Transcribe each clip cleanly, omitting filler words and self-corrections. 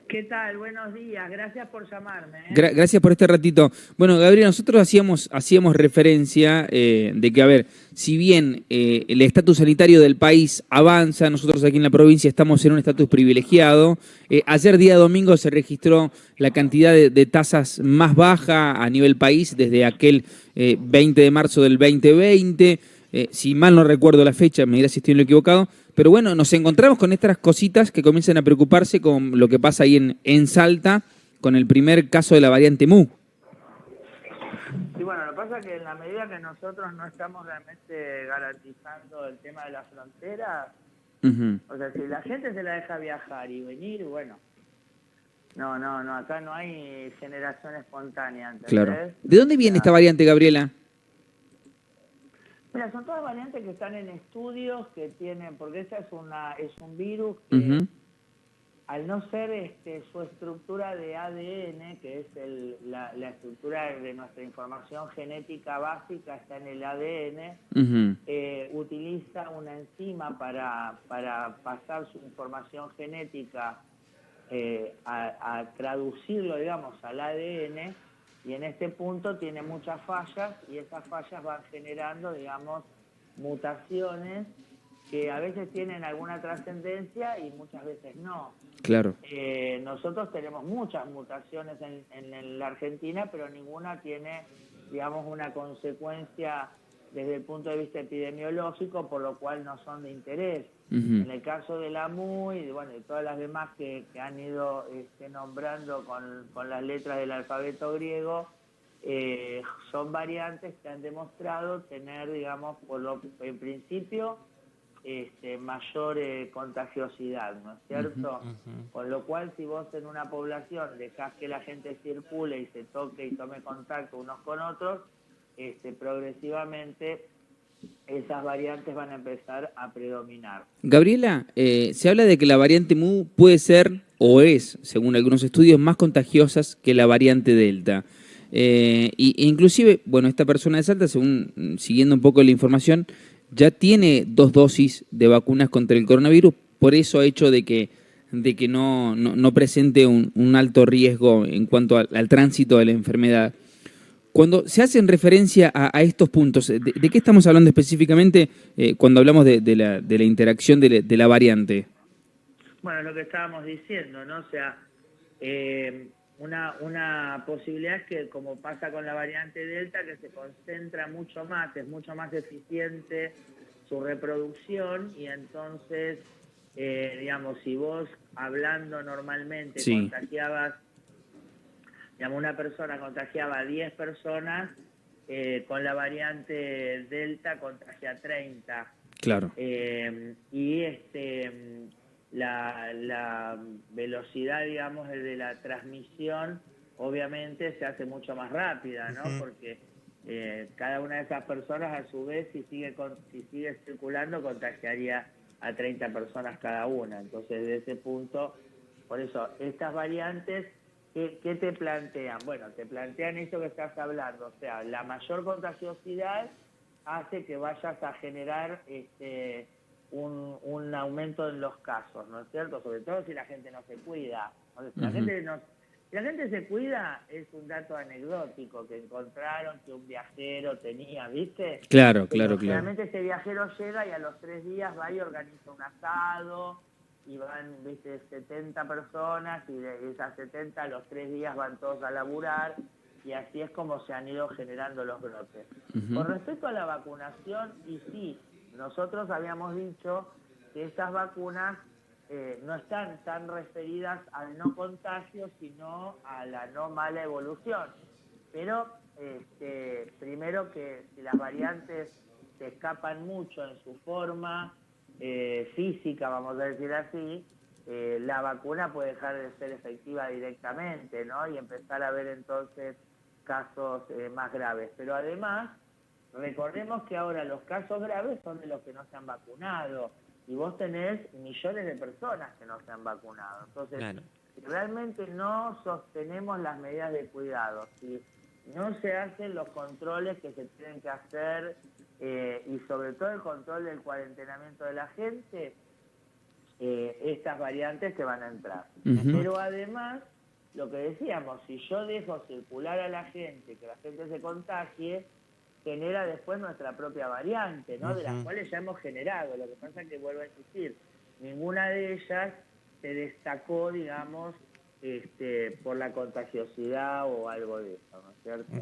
¿Qué tal? Buenos días. Gracias por llamarme. Gracias por este ratito. Bueno, Gabriel, nosotros hacíamos referencia de que, a ver, si bien el estatus sanitario del país avanza, nosotros aquí en la provincia estamos en un estatus privilegiado. Ayer día domingo se registró la cantidad de tasas más baja a nivel país desde aquel 20 de marzo del 2020. Si mal no recuerdo la fecha, me dirás si estoy en lo equivocado. Pero bueno, nos encontramos con estas cositas que comienzan a preocuparse con lo que pasa ahí en Salta con el primer caso de la variante Mu. Y bueno, lo que pasa es que en la medida que nosotros no estamos realmente garantizando el tema de la frontera, Ujú. o sea, si la gente se la deja viajar y venir, bueno, no, acá no hay generación espontánea, Claro. ¿entendés? ¿De dónde O viene esta sea, variante, Gabriela? mira, son todas variantes que están en estudios que tienen, porque esta es un virus que Ujú, al no ser su estructura de ADN, que es la estructura de nuestra información genética básica, está en el ADN, ujú. utiliza una enzima para pasar su información genética a traducirlo, digamos, al ADN, y en este punto tiene muchas fallas, y esas fallas van generando, digamos, mutaciones que a veces tienen alguna trascendencia y muchas veces no. Claro. Nosotros tenemos muchas mutaciones en la Argentina, pero ninguna tiene, digamos, una consecuencia desde el punto de vista epidemiológico, por lo cual no son de interés. Ujú. En el caso de la MU y bueno, de todas las demás que han ido nombrando con las letras del alfabeto griego, son variantes que han demostrado tener, digamos, en principio, mayor contagiosidad, ¿no es cierto? Con lo cual, si vos en una población dejás que la gente circule y se toque y tome contacto unos con otros, progresivamente esas variantes van a empezar a predominar. Gabriela, se habla de que la variante Mu puede ser o es, según algunos estudios, más contagiosas que la variante Delta. Inclusive, bueno, esta persona de Salta, según siguiendo un poco la información, ya tiene 2 dosis de vacunas contra el coronavirus, por eso ha hecho de que no presente un alto riesgo en cuanto al tránsito de la enfermedad. Cuando se hacen referencia a estos puntos, ¿de qué estamos hablando específicamente cuando hablamos de la interacción de la variante? Bueno, lo que estábamos diciendo, ¿no? O sea, una posibilidad es que, como pasa con la variante Delta, que se concentra mucho más, es mucho más eficiente su reproducción, y entonces, digamos, si vos hablando normalmente Sí, contagiabas, digamos, una persona contagiaba a 10 personas, con la variante Delta contagia 30. claro. Y la velocidad, digamos, de la transmisión, obviamente se hace mucho más rápida, ¿no? Porque cada una de esas personas, a su vez, si sigue circulando, contagiaría a 30 personas cada una. Entonces, desde ese punto, por eso, estas variantes, ¿qué te plantean? Bueno, te plantean eso que estás hablando, o sea, la mayor contagiosidad hace que vayas a generar un aumento en los casos, ¿no es cierto? Sobre todo si la gente no se cuida. O sea, Ujú. si la gente se cuida, es un dato anecdótico que encontraron que un viajero tenía, ¿viste? Claro, Pero claro, claro. generalmente ese viajero llega y a los 3 días va y organiza un asado, y van, viste, 70 personas, y de esas 70 a los 3 días van todos a laburar, y así es como se han ido generando los brotes. Ujú. Con respecto a la vacunación, y sí, nosotros habíamos dicho que estas vacunas no están tan referidas al no contagio, sino a la no mala evolución. Pero primero, que si las variantes se escapan mucho en su forma física, vamos a decir así, la vacuna puede dejar de ser efectiva directamente, ¿no? Y empezar a ver entonces casos más graves. Pero además, recordemos que ahora los casos graves son de los que no se han vacunado, y vos tenés millones de personas que no se han vacunado. Entonces, Claro. si realmente no sostenemos las medidas de cuidado, si no se hacen los controles que se tienen que hacer, y sobre todo el control del cuarentenamiento de la gente, estas variantes que van a entrar. Ujú. Pero además, lo que decíamos, si yo dejo circular a la gente, que la gente se contagie, genera después nuestra propia variante, ¿no? De las cuales ya hemos generado. Lo que pasa es que, vuelvo a insistir, ninguna de ellas se destacó, digamos, por la contagiosidad o algo de eso, ¿no es cierto?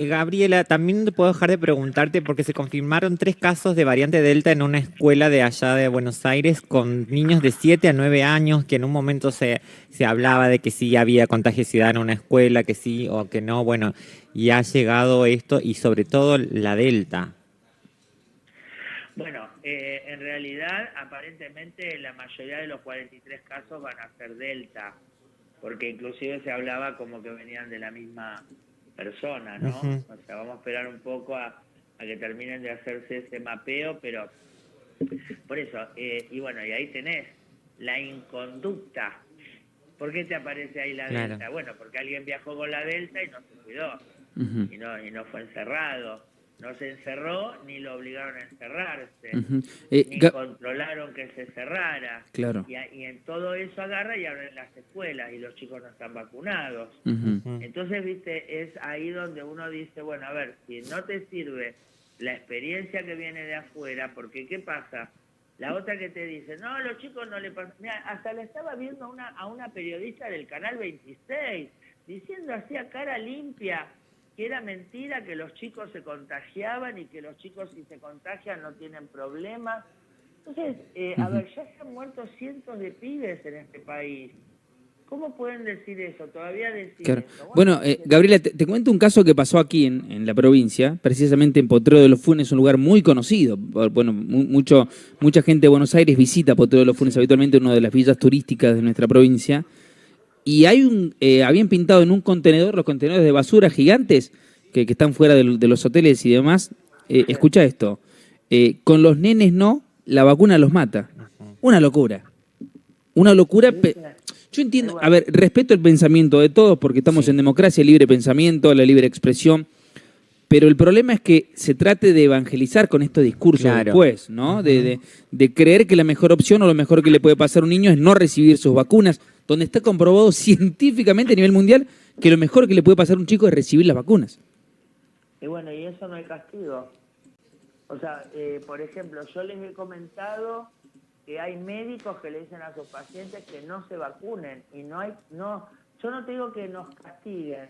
Gabriela, también no puedo dejar de preguntarte porque se confirmaron 3 casos de variante Delta en una escuela de allá de Buenos Aires con niños de 7 a 9 años, que en un momento se hablaba de que sí había contagiosidad en una escuela, que sí o que no. Bueno, y ha llegado esto y sobre todo la Delta. Bueno, en realidad, aparentemente, la mayoría de los 43 casos van a ser Delta, porque inclusive se hablaba como que venían de la misma persona, ¿no? O sea, vamos a esperar un poco a que terminen de hacerse ese mapeo, pero por eso, y bueno, y ahí tenés la inconducta. ¿Por qué te aparece ahí la Delta? Bueno, porque alguien viajó con la Delta y no se cuidó, y no fue encerrado. No se encerró, ni lo obligaron a encerrarse, ni controlaron que se cerrara. Claro. Y en todo eso agarra y abren las escuelas y los chicos no están vacunados. Entonces, viste, es ahí donde uno dice, bueno, a ver, si no te sirve la experiencia que viene de afuera, porque ¿qué pasa? La otra que te dice, no, a los chicos no le pasa. Mira, hasta le estaba viendo a una periodista del Canal 26, diciendo así a cara limpia, que era mentira, que los chicos se contagiaban y que los chicos si se contagian no tienen problemas. Entonces, a ver, ya se han muerto cientos de pibes en este país. ¿Cómo pueden decir eso? Todavía decir claro. eso. Bueno, Gabriela, te cuento un caso que pasó aquí en la provincia, precisamente en Potrero de los Funes, un lugar muy conocido. Bueno, mucha gente de Buenos Aires visita Potrero de los Funes, habitualmente una de las villas turísticas de nuestra provincia. Y habían pintado en un contenedor, los contenedores de basura gigantes que están fuera de los hoteles y demás. Escucha esto, con los nenes no, la vacuna los mata. Una locura. Una locura. Yo entiendo, a ver, respeto el pensamiento de todos porque estamos en democracia, libre pensamiento, la libre expresión. Pero el problema es que se trate de evangelizar con estos discursos después, ¿no? De creer que la mejor opción o lo mejor que le puede pasar a un niño es no recibir sus vacunas, donde está comprobado científicamente a nivel mundial que lo mejor que le puede pasar a un chico es recibir las vacunas. Y bueno, y eso no hay castigo. O sea, por ejemplo, yo les he comentado que hay médicos que le dicen a sus pacientes que no se vacunen y yo no te digo que nos castiguen,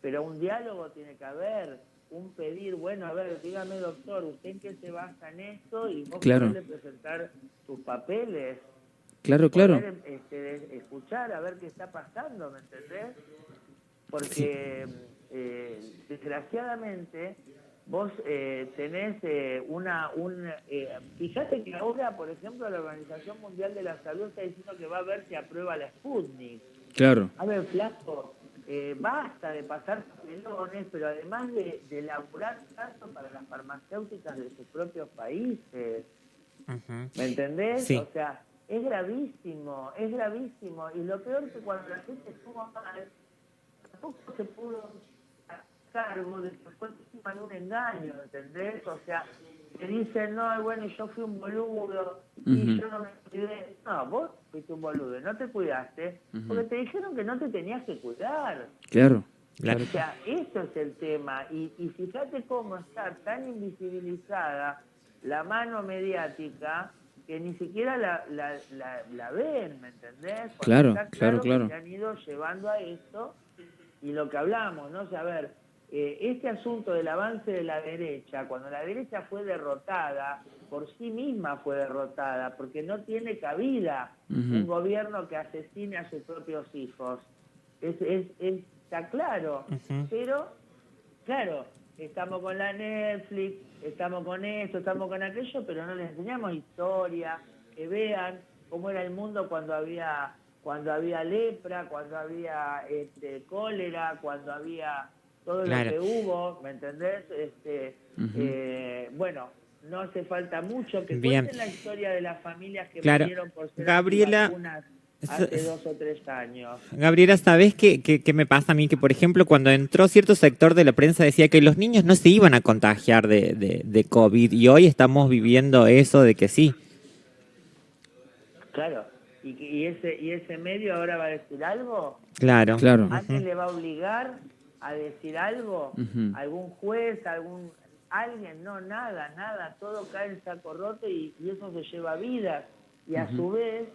pero un diálogo tiene que haber, un pedir, bueno, a ver, dígame doctor, ¿usted en qué se basa en esto? Y vos podés presentar tus papeles. Claro. Poder, escuchar, a ver qué está pasando, ¿me entendés? Porque desgraciadamente vos tenés fíjate que ahora, por ejemplo, la Organización Mundial de la Salud está diciendo que va a ver si aprueba la Sputnik. Claro. A ver, flaco, basta de pasar papelones, pero además de elaborar tanto para las farmacéuticas de sus propios países. ¿Me entendés? Sí. O sea, es gravísimo. Y lo peor es que cuando la gente estuvo mal, tampoco se pudo hacer cargo de que fue encima de un engaño, ¿entendés? O sea, te dicen, no, bueno, yo fui un boludo y yo no me cuidé. No, vos fuiste un boludo, no te cuidaste, porque te dijeron que no te tenías que cuidar. Claro. O sea, eso es el tema. Y fíjate cómo está tan invisibilizada la mano mediática que ni siquiera la ven, ¿me entendés? Porque Claro. que se han ido llevando a eso. Y lo que hablamos, ¿no? O sea, a ver, este asunto del avance de la derecha, cuando la derecha fue derrotada, por sí misma fue derrotada, porque no tiene cabida un gobierno que asesine a sus propios hijos. Está claro. Pero, claro, estamos con la Netflix, estamos con esto, estamos con aquello, pero no les enseñamos historia, que vean cómo era el mundo cuando había lepra, cuando había cólera, cuando había todo lo que hubo, ¿me entendés? Bueno, no hace falta mucho que cuenten la historia de las familias que murieron por ser vacunas hace 2 o 3 años. Gabriela, ¿sabés qué me pasa a mí? Que, por ejemplo, cuando entró cierto sector de la prensa decía que los niños no se iban a contagiar de COVID y hoy estamos viviendo eso de que sí. Claro. ¿Y ese medio ahora va a decir algo? Claro. Claro. ¿Alguien le va a obligar a decir algo? Ujú. ¿Algún juez? ¿Alguien? No, nada. Todo cae en saco roto y eso se lleva vidas. Y a su vez,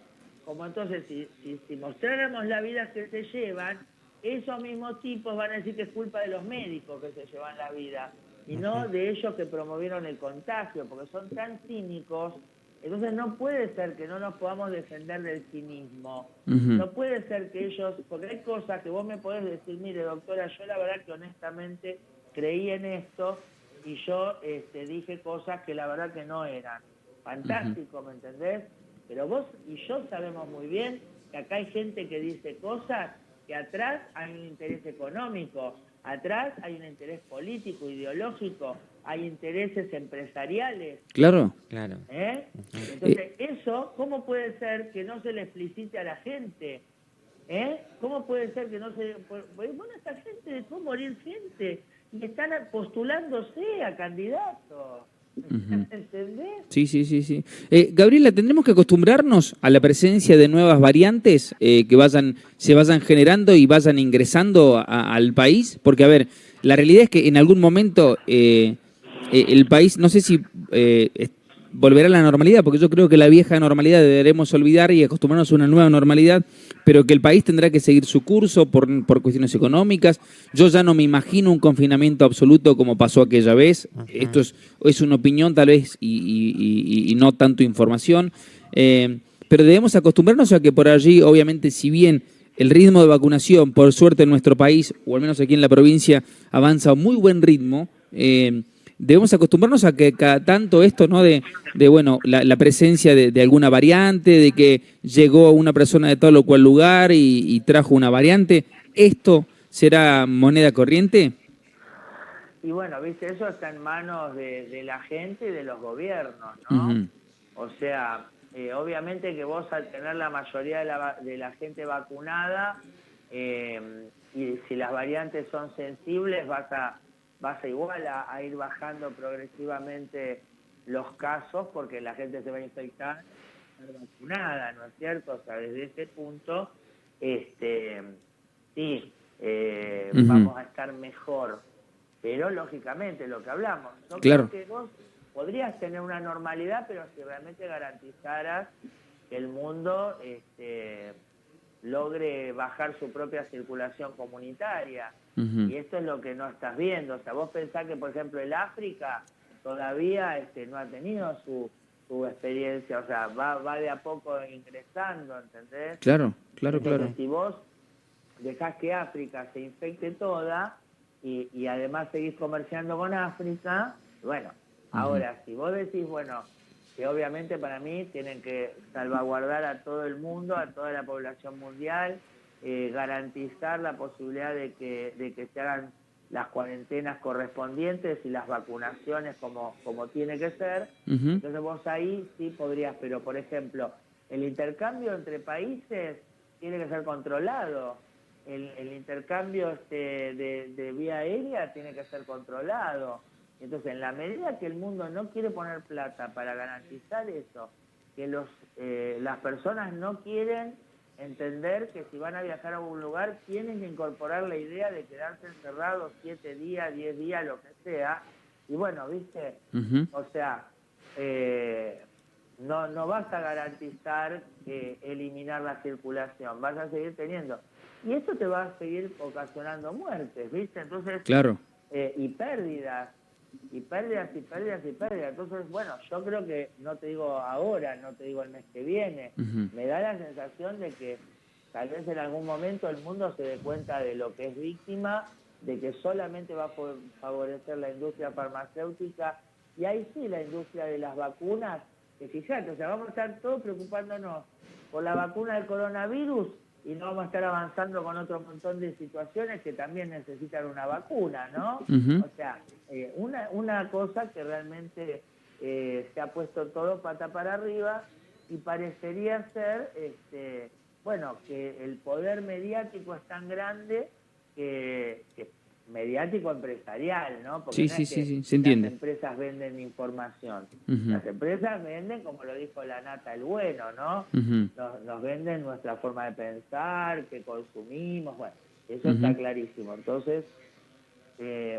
como entonces, si mostráramos las vidas que se llevan, esos mismos tipos van a decir que es culpa de los médicos que se llevan la vida y no de ellos que promovieron el contagio, porque son tan cínicos. Entonces no puede ser que no nos podamos defender del cinismo. Ujú. No puede ser que ellos, porque hay cosas que vos me podés decir, mire doctora, yo la verdad que honestamente creí en esto y yo dije cosas que la verdad que no eran. Fantástico, ¿me entendés? Pero vos y yo sabemos muy bien que acá hay gente que dice cosas que atrás hay un interés económico, atrás hay un interés político, ideológico, hay intereses empresariales. Claro. Claro. Entonces, eso, ¿cómo puede ser que no se le explicite a la gente? ¿Cómo puede ser que no se... Bueno, esta gente dejó morir gente y están postulándose a candidatos. ¿Entendés? Sí. Gabriela, ¿tendremos que acostumbrarnos a la presencia de nuevas variantes que se vayan generando y vayan ingresando al país? Porque, a ver, la realidad es que en algún momento el país, no sé si volverá a la normalidad, porque yo creo que la vieja normalidad deberemos olvidar y acostumbrarnos a una nueva normalidad, pero que el país tendrá que seguir su curso por cuestiones económicas. Yo ya no me imagino un confinamiento absoluto como pasó aquella vez. Esto es una opinión tal vez y no tanto información, pero debemos acostumbrarnos a que por allí, obviamente, si bien el ritmo de vacunación, por suerte en nuestro país, o al menos aquí en la provincia, avanza a muy buen ritmo, debemos acostumbrarnos a que cada tanto esto, ¿no? Bueno, la presencia de alguna variante, de que llegó una persona de tal o cual lugar y trajo una variante, ¿esto será moneda corriente? Y bueno, viste, eso está en manos de la gente y de los gobiernos, ¿no? Ujú. O sea, obviamente que vos al tener la mayoría de la gente vacunada, y si las variantes son sensibles, vas a igual a ir bajando progresivamente los casos porque la gente se va a infectar vacunada, ¿no es cierto? O sea, desde ese punto, sí, vamos a estar mejor. Pero lógicamente, lo que hablamos, yo Claro. creo que vos podrías tener una normalidad, pero si realmente garantizaras que el mundo logre bajar su propia circulación comunitaria. Ujú. Y esto es lo que no estás viendo. O sea, vos pensás que, por ejemplo, el África todavía no ha tenido su experiencia, o sea, va de a poco ingresando, ¿entendés? Claro. Entonces, si vos dejás que África se infecte toda y además seguís comerciando con África, bueno, ahora, si vos decís, bueno, que obviamente para mí tienen que salvaguardar a todo el mundo, a toda la población mundial, garantizar la posibilidad de que se hagan las cuarentenas correspondientes y las vacunaciones como tiene que ser. Ujú. Entonces vos ahí sí podrías, pero por ejemplo, el intercambio entre países tiene que ser controlado. El intercambio de vía aérea tiene que ser controlado. Entonces, en la medida que el mundo no quiere poner plata para garantizar eso, que las personas no quieren entender que si van a viajar a un lugar tienen que incorporar la idea de quedarse encerrados 7 días, 10 días, lo que sea. Y bueno, ¿viste? Ujú. O sea, no vas a garantizar eliminar la circulación, vas a seguir teniendo. Y eso te va a seguir ocasionando muertes, ¿viste? Entonces, Claro. y pérdidas. Entonces, bueno, yo creo que, no te digo ahora, no te digo el mes que viene, Ujú. me da la sensación de que tal vez en algún momento el mundo se dé cuenta de lo que es víctima, de que solamente va a favorecer la industria farmacéutica, y ahí sí la industria de las vacunas, que fíjate, o sea, vamos a estar todos preocupándonos por la vacuna del coronavirus, y no vamos a estar avanzando con otro montón de situaciones que también necesitan una vacuna, ¿no? Ujú. O sea, una cosa que realmente se ha puesto todo pata para arriba y parecería ser, bueno, que el poder mediático es tan grande que mediático empresarial, ¿no? Porque Sí, no sí, es sí, que sí, se entiende. las empresas venden información. Ujú. Las empresas venden, como lo dijo la Nata el Bueno, ¿no? Ujú. Nos venden nuestra forma de pensar, que consumimos, bueno, eso Ujú. está clarísimo. Entonces,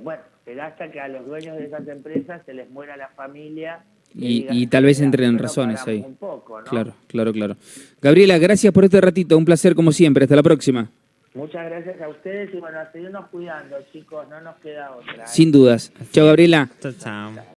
bueno, será hasta que a los dueños de esas empresas se les muera la familia que digan, Y tal vez "Mirá, entren en bueno, razones paramos ahí. un poco, ¿no?". Claro, claro, claro. Gabriela, gracias por este ratito. Un placer como siempre. Hasta la próxima. Muchas gracias a ustedes y bueno, a seguirnos cuidando, chicos, no nos queda otra. Sin dudas. Así Chao, es. Gabriela. Chao, chao.